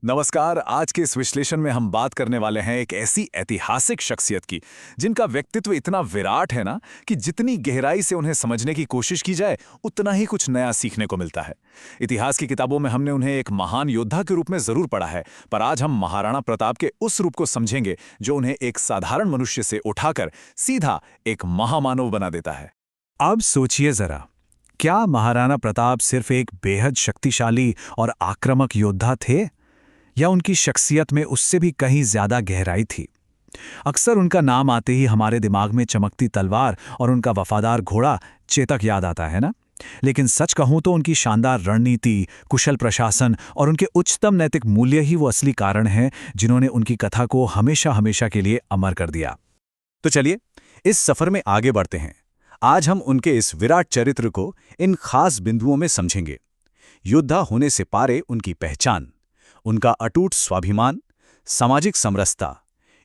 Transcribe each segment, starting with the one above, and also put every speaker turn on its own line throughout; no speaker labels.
नमस्कार। आज के इस विश्लेषण में हम बात करने वाले हैं एक ऐसी ऐतिहासिक शख्सियत की जिनका व्यक्तित्व इतना विराट है ना कि जितनी गहराई से उन्हें समझने की कोशिश की जाए उतना ही कुछ नया सीखने को मिलता है। इतिहास की किताबों में हमने उन्हें एक महान योद्धा के रूप में जरूर पढ़ा है, पर आज हम महाराणा प्रताप के उस रूप को समझेंगे जो उन्हें एक साधारण मनुष्य से उठाकर सीधा एक महामानव बना देता है।
अब सोचिए जरा, क्या महाराणा प्रताप सिर्फ एक बेहद शक्तिशाली और आक्रामक योद्धा थे, या उनकी शख्सियत में उससे भी कहीं ज्यादा गहराई थी? अक्सर उनका नाम आते ही हमारे दिमाग में चमकती तलवार और उनका वफादार घोड़ा चेतक याद आता है ना। लेकिन सच कहूं तो उनकी शानदार रणनीति, कुशल प्रशासन और उनके उच्चतम नैतिक मूल्य ही वो असली कारण हैं जिन्होंने उनकी कथा को हमेशा हमेशा के लिए अमर कर दिया।
तो चलिए इस सफर में आगे बढ़ते हैं। आज हम उनके इस विराट चरित्र को इन खास बिंदुओं में समझेंगे। योद्धा होने से पारे उनकी पहचान, उनका अटूट स्वाभिमान, सामाजिक समरसता,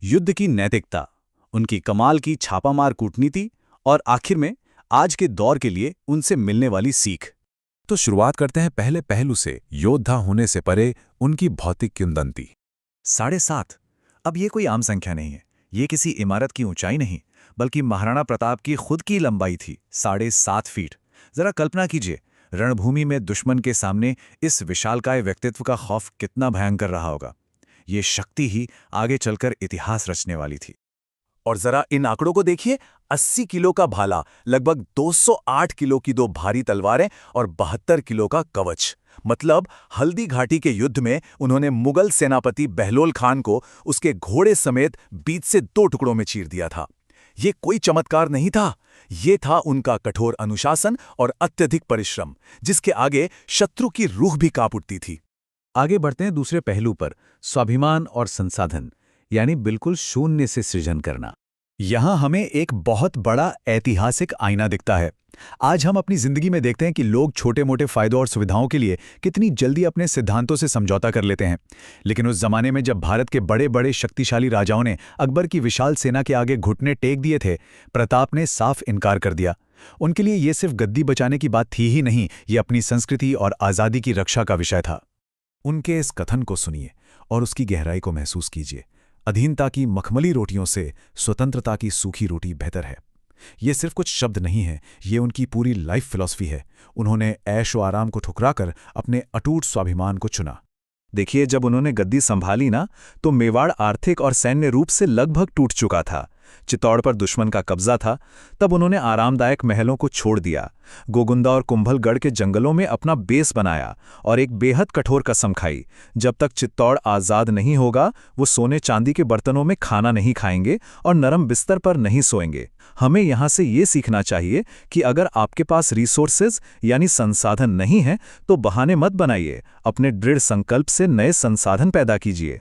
युद्ध की नैतिकता, उनकी कमाल की छापामार कूटनीति और आखिर में आज के दौर के लिए उनसे मिलने वाली सीख।
तो शुरुआत करते हैं पहले पहलू से, योद्धा होने से परे उनकी भौतिक किंवदंती।
7.5। अब ये कोई आम संख्या नहीं है, ये किसी इमारत की ऊंचाई नहीं, बल्कि महाराणा प्रताप की खुद की लंबाई थी, 7.5 फीट। जरा कल्पना कीजिए, रणभूमि में दुश्मन के सामने इस विशालकाय व्यक्तित्व का खौफ कितना भयंकर रहा होगा। ये शक्ति ही आगे चलकर इतिहास रचने वाली थी।
और जरा इन आंकड़ों को देखिए, 80 किलो का भाला, लगभग 208 किलो की दो भारी तलवारें और 72 किलो का कवच। मतलब हल्दी घाटी के युद्ध में उन्होंने मुगल सेनापति बहलोल खान को उसके घोड़े समेत बीच से 2 टुकड़ों में चीर दिया था। ये कोई चमत्कार नहीं था, ये था उनका कठोर अनुशासन और अत्यधिक परिश्रम, जिसके आगे शत्रु की रूह भी कांप उठती थी।
आगे बढ़ते हैं दूसरे पहलू पर, स्वाभिमान और संसाधन, यानी बिल्कुल शून्य से सृजन करना।
यहां हमें एक बहुत बड़ा ऐतिहासिक आईना दिखता है। आज हम अपनी जिंदगी में देखते हैं कि लोग छोटे मोटे फायदों और सुविधाओं के लिए कितनी जल्दी अपने सिद्धांतों से समझौता कर लेते हैं। लेकिन उस जमाने में जब भारत के बड़े बड़े शक्तिशाली राजाओं ने अकबर की विशाल सेना के आगे घुटने टेक दिए थे, प्रताप ने साफ इनकार कर दिया। उनके लिए ये सिर्फ गद्दी बचाने की बात थी ही नहीं, ये अपनी संस्कृति और आज़ादी की रक्षा का विषय था।
उनके इस कथन को सुनिए और उसकी गहराई को महसूस कीजिए। अधीनता की मखमली रोटियों से स्वतंत्रता की सूखी रोटी बेहतर है। ये सिर्फ कुछ शब्द नहीं है, ये उनकी पूरी लाइफ फिलॉसफी है। उन्होंने ऐश व आराम को ठुकराकर अपने अटूट स्वाभिमान को चुना।
देखिए, जब उन्होंने गद्दी संभाली ना, तो मेवाड़ आर्थिक और सैन्य रूप से लगभग टूट चुका था। चित्तौड़ पर दुश्मन का कब्जा था। तब उन्होंने आरामदायक महलों को छोड़ दिया, गोगुंदा और कुंभलगढ़ के जंगलों में अपना बेस बनाया और एक बेहद कठोर कसम खाई, जब तक चित्तौड़ आज़ाद नहीं होगा वो सोने चांदी के बर्तनों में खाना नहीं खाएंगे और नरम बिस्तर पर नहीं सोएंगे। हमें यहाँ से ये सीखना चाहिए कि अगर आपके पास रिसोर्सेज यानी संसाधन नहीं है तो बहाने मत बनाइए, अपने दृढ़ संकल्प से नए संसाधन पैदा कीजिए।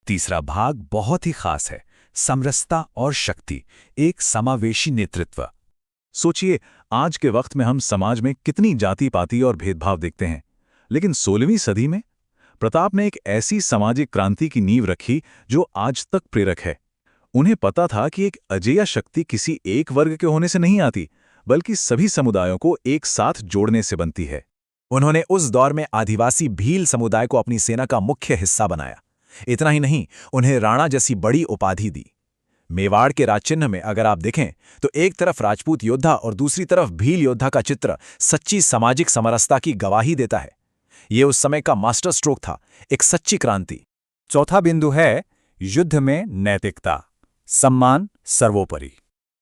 तीसरा भाग बहुत ही खास है, समरसता और शक्ति, एक समावेशी नेतृत्व।
सोचिए, आज के वक्त में हम समाज में कितनी जाति पाति और भेदभाव देखते हैं, लेकिन 16वीं सदी में प्रताप ने एक ऐसी सामाजिक क्रांति की नींव रखी जो आज तक प्रेरक है। उन्हें पता था कि एक अजेय शक्ति किसी एक वर्ग के होने से नहीं आती, बल्कि सभी समुदायों को एक साथ जोड़ने से बनती है। उन्होंने उस दौर में आदिवासी भील समुदाय को अपनी सेना का मुख्य हिस्सा बनाया। इतना ही नहीं, उन्हें राणा जैसी बड़ी उपाधि दी। मेवाड़ के राजचिन्ह में अगर आप देखें तो एक तरफ राजपूत योद्धा और दूसरी तरफ भील योद्धा का चित्र सच्ची सामाजिक समरसता की गवाही देता है। ये उस समय का मास्टर स्ट्रोक था, एक सच्ची क्रांति। चौथा बिंदु है युद्ध में नैतिकता, सम्मान सर्वोपरि।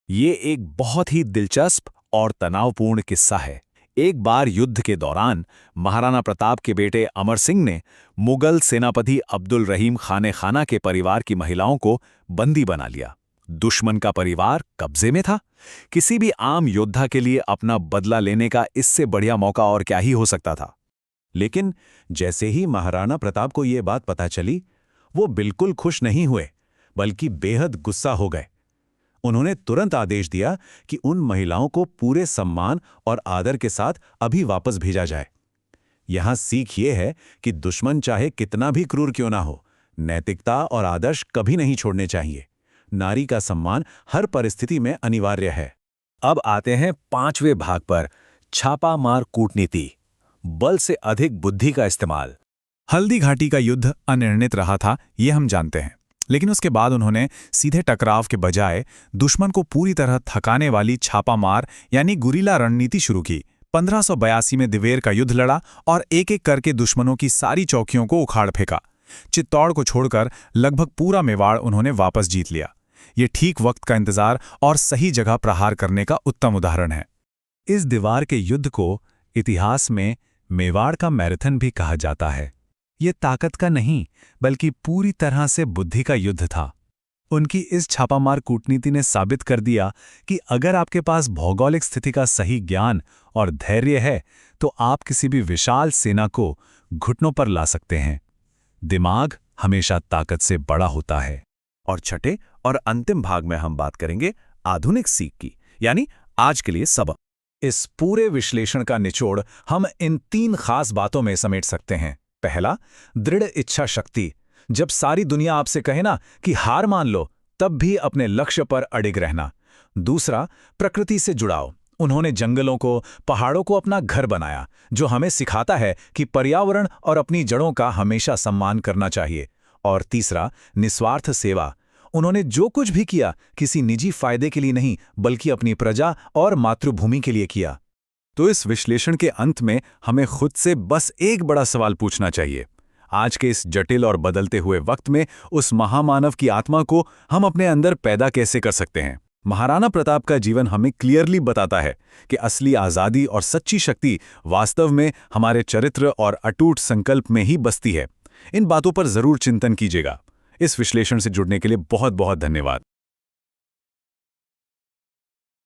ये एक बहुत ही दिलचस्प और तनावपूर्ण किस्सा है। एक बार युद्ध के दौरान महाराणा प्रताप के बेटे अमर सिंह ने मुगल सेनापति अब्दुल रहीम खाने खाना के परिवार की महिलाओं को बंदी बना लिया। दुश्मन का परिवार कब्जे में था। किसी भी आम योद्धा के लिए अपना बदला लेने का इससे बढ़िया मौका और क्या ही हो सकता था। लेकिन जैसे ही महाराणा प्रताप को ये बात पता चली, वो बिल्कुल खुश नहीं हुए, बल्कि बेहद गुस्सा हो गए। उन्होंने तुरंत आदेश दिया कि उन महिलाओं को पूरे सम्मान और आदर के साथ अभी वापस भेजा जाए। यहां सीख ये है कि दुश्मन चाहे कितना भी क्रूर क्यों ना हो, नैतिकता और आदर्श कभी नहीं छोड़ने चाहिए। नारी का सम्मान हर परिस्थिति में अनिवार्य है।
अब आते हैं 5वें भाग पर, छापा मार कूटनीति, बल से अधिक बुद्धि का इस्तेमाल। हल्दी घाटी का युद्ध अनिर्णित रहा था, ये हम जानते हैं। लेकिन उसके बाद उन्होंने सीधे टकराव के बजाय दुश्मन को पूरी तरह थकाने वाली छापामार यानी गुरीला रणनीति शुरू की। 1582 में दिवेर का युद्ध लड़ा और एक-एक करके दुश्मनों की सारी चौकियों को उखाड़ फेंका। चित्तौड़ को छोड़कर लगभग पूरा मेवाड़ उन्होंने वापस जीत लिया। ये ठीक वक्त का इंतजार और सही जगह प्रहार करने का उत्तम उदाहरण है।
इस दीवार के युद्ध को इतिहास में मेवाड़ का मैराथन भी कहा जाता है। ये ताकत का नहीं, बल्कि पूरी तरह से बुद्धि का युद्ध था। उनकी इस छापामार कूटनीति ने साबित कर दिया कि अगर आपके पास भौगोलिक स्थिति का सही ज्ञान और धैर्य है, तो आप किसी भी विशाल सेना को घुटनों पर ला सकते हैं। दिमाग हमेशा ताकत से बड़ा होता है।
और छठे और अंतिम भाग में हम बात करेंगे आधुनिक सीख की, यानी आज के लिए सबक।
इस पूरे विश्लेषण का निचोड़ हम इन 3 खास बातों में समेट सकते हैं। पहला, दृढ़ इच्छा शक्ति। जब सारी दुनिया आपसे कहे ना कि हार मान लो, तब भी अपने लक्ष्य पर अडिग रहना। दूसरा, प्रकृति से जुड़ाव। उन्होंने जंगलों को, पहाड़ों को अपना घर बनाया, जो हमें सिखाता है कि पर्यावरण और अपनी जड़ों का हमेशा सम्मान करना चाहिए। और तीसरा, निस्वार्थ सेवा। उन्होंने जो कुछ भी किया, किसी निजी फायदे के लिए नहीं, बल्कि अपनी प्रजा और मातृभूमि के लिए किया। तो इस विश्लेषण के अंत में हमें खुद से बस एक बड़ा सवाल पूछना चाहिए। आज के इस जटिल और बदलते हुए वक्त में उस महामानव की आत्मा को हम अपने अंदर पैदा कैसे कर सकते हैं? महाराणा प्रताप का जीवन हमें क्लियरली बताता है कि असली आज़ादी और सच्ची शक्ति वास्तव में हमारे चरित्र और अटूट संकल्प में ही बसती है। इन बातों पर जरूर चिंतन कीजिएगा। इस विश्लेषण से जुड़ने के लिए बहुत बहुत धन्यवाद।